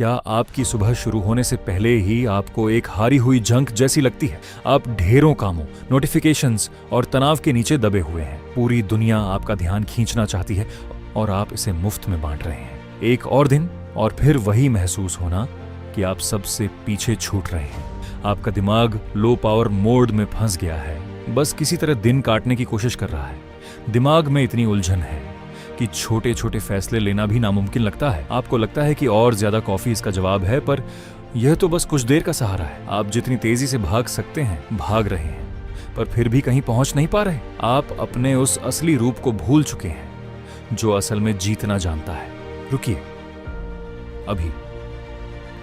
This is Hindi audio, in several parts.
क्या आपकी सुबह शुरू होने से पहले ही आपको एक हारी हुई जंक जैसी लगती है? आप ढेरों कामों, नोटिफिकेशंस और तनाव के नीचे दबे हुए हैं। पूरी दुनिया आपका ध्यान खींचना चाहती है और आप इसे मुफ्त में बांट रहे हैं। एक और दिन और फिर वही महसूस होना कि आप सबसे पीछे छूट रहे हैं। आपका दिमाग लो पावर मोड में फंस गया है, बस किसी तरह दिन काटने की कोशिश कर रहा है। दिमाग में इतनी उलझन है कि छोटे छोटे फैसले लेना भी नामुमकिन लगता है। आपको लगता है कि और ज्यादा कॉफी इसका जवाब है, पर यह तो बस कुछ देर का सहारा है। आप जितनी तेजी से भाग सकते हैं भाग रहे हैं, पर फिर भी कहीं पहुंच नहीं पा रहे। आप अपने उस असली रूप को भूल चुके हैं जो असल में जीतना जानता है। रुकिए, अभी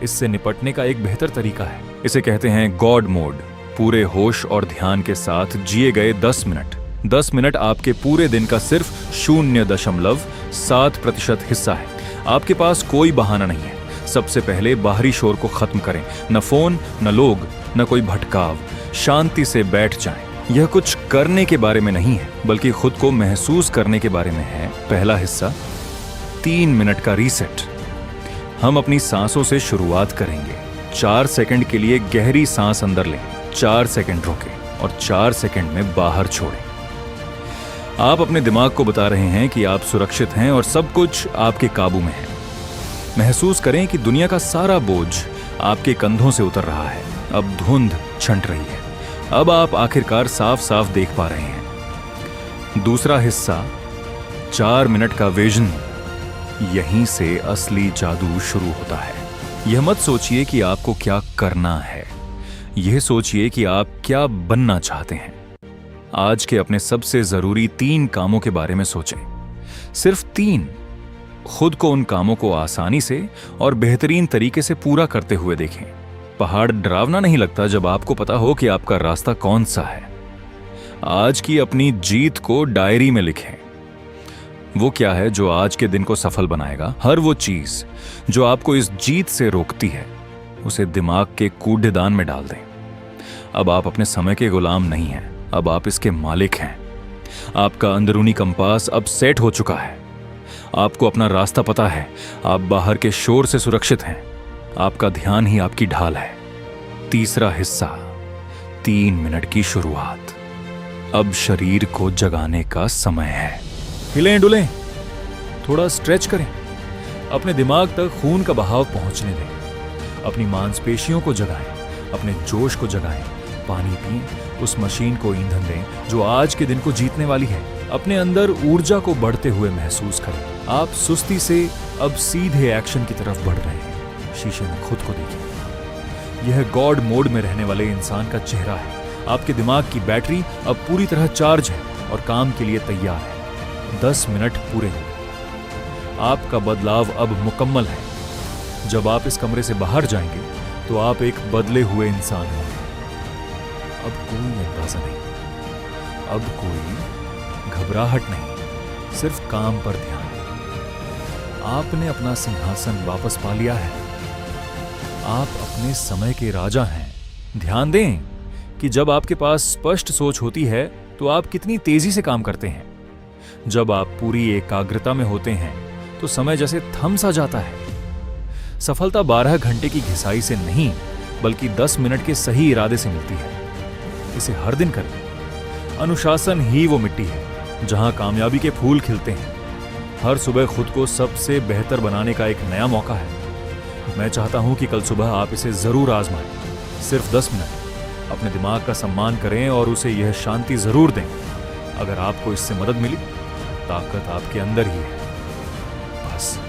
इससे निपटने का एक बेहतर तरीका है। इसे कहते हैं गॉड मोड। पूरे होश और ध्यान के साथ जिए गए 10 मिनट। 10 मिनट आपके पूरे दिन का सिर्फ 0.7% हिस्सा है। आपके पास कोई बहाना नहीं है। सबसे पहले बाहरी शोर को खत्म करें। न फोन, न लोग, न कोई भटकाव। शांति से बैठ जाएं। यह कुछ करने के बारे में नहीं है, बल्कि खुद को महसूस करने के बारे में है। पहला हिस्सा, 3 मिनट का रीसेट। हम अपनी सांसों से शुरुआत करेंगे। 4 सेकंड के लिए गहरी सांस अंदर लें, 4 सेकंड रोकें और 4 सेकंड में बाहर छोड़ें। आप अपने दिमाग को बता रहे हैं कि आप सुरक्षित हैं और सब कुछ आपके काबू में है। महसूस करें कि दुनिया का सारा बोझ आपके कंधों से उतर रहा है। अब धुंध छंट रही है। अब आप आखिरकार साफ साफ देख पा रहे हैं। दूसरा हिस्सा, 4 मिनट का विजन। यहीं से असली जादू शुरू होता है। यह मत सोचिए कि आपको क्या करना है, यह सोचिए कि आप क्या बनना चाहते हैं। आज के अपने सबसे जरूरी 3 कामों के बारे में सोचें। सिर्फ 3। खुद को उन कामों को आसानी से और बेहतरीन तरीके से पूरा करते हुए देखें। पहाड़ डरावना नहीं लगता जब आपको पता हो कि आपका रास्ता कौन सा है। आज की अपनी जीत को डायरी में लिखें। वो क्या है जो आज के दिन को सफल बनाएगा? हर वो चीज जो आपको इस जीत से रोकती है, उसे दिमाग के कूड़ेदान में डाल दें। अब आप अपने समय के गुलाम नहीं हैं, अब आप इसके मालिक हैं। आपका अंदरूनी कंपास अब सेट हो चुका है। आपको अपना रास्ता पता है। आप बाहर के शोर से सुरक्षित हैं। आपका ध्यान ही आपकी ढाल है। तीसरा हिस्सा, 3 मिनट की शुरुआत। अब शरीर को जगाने का समय है। हिलें डुलें, थोड़ा स्ट्रेच करें। अपने दिमाग तक खून का बहाव पहुंचने दें। अपनी मांसपेशियों को जगाएं, अपने जोश को जगाएं। पानी पिएं, उस मशीन को ईंधन दें जो आज के दिन को जीतने वाली है। अपने अंदर ऊर्जा को बढ़ते हुए महसूस करें। आप सुस्ती से अब सीधे एक्शन की तरफ बढ़ रहे हैं। शीशे में खुद को देखें। यह गॉड मोड में रहने वाले इंसान का चेहरा है। आपके दिमाग की बैटरी अब पूरी तरह चार्ज है और काम के लिए तैयार है। 10 मिनट पूरे हो। आपका बदलाव अब मुकम्मल है। जब आप इस कमरे से बाहर जाएंगे तो आप एक बदले हुए इंसान होंगे। अब कोई अंदाजा नहीं, अब कोई घबराहट नहीं, सिर्फ काम पर ध्यान। आपने अपना सिंहासन वापस पा लिया है। आप अपने समय के राजा हैं। ध्यान दें कि जब आपके पास स्पष्ट सोच होती है तो आप कितनी तेजी से काम करते हैं। जब आप पूरी एकाग्रता में होते हैं तो समय जैसे थम सा जाता है। सफलता 12 घंटे की घिसाई से नहीं, बल्कि 10 मिनट के सही इरादे से मिलती है। इसे हर दिन करें। अनुशासन ही वो मिट्टी है जहां कामयाबी के फूल खिलते हैं। हर सुबह खुद को सबसे बेहतर बनाने का एक नया मौका है। मैं चाहता हूं कि कल सुबह आप इसे जरूर आजमाएं। सिर्फ 10 मिनट अपने दिमाग का सम्मान करें और उसे यह शांति जरूर दें। अगर आपको इससे मदद मिली, ताकत आपके अंदर ही है, बस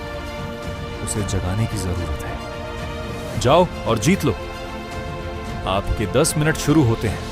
उसे जगाने की जरूरत है। जाओ और जीत लो। आपके 10 मिनट शुरू होते हैं।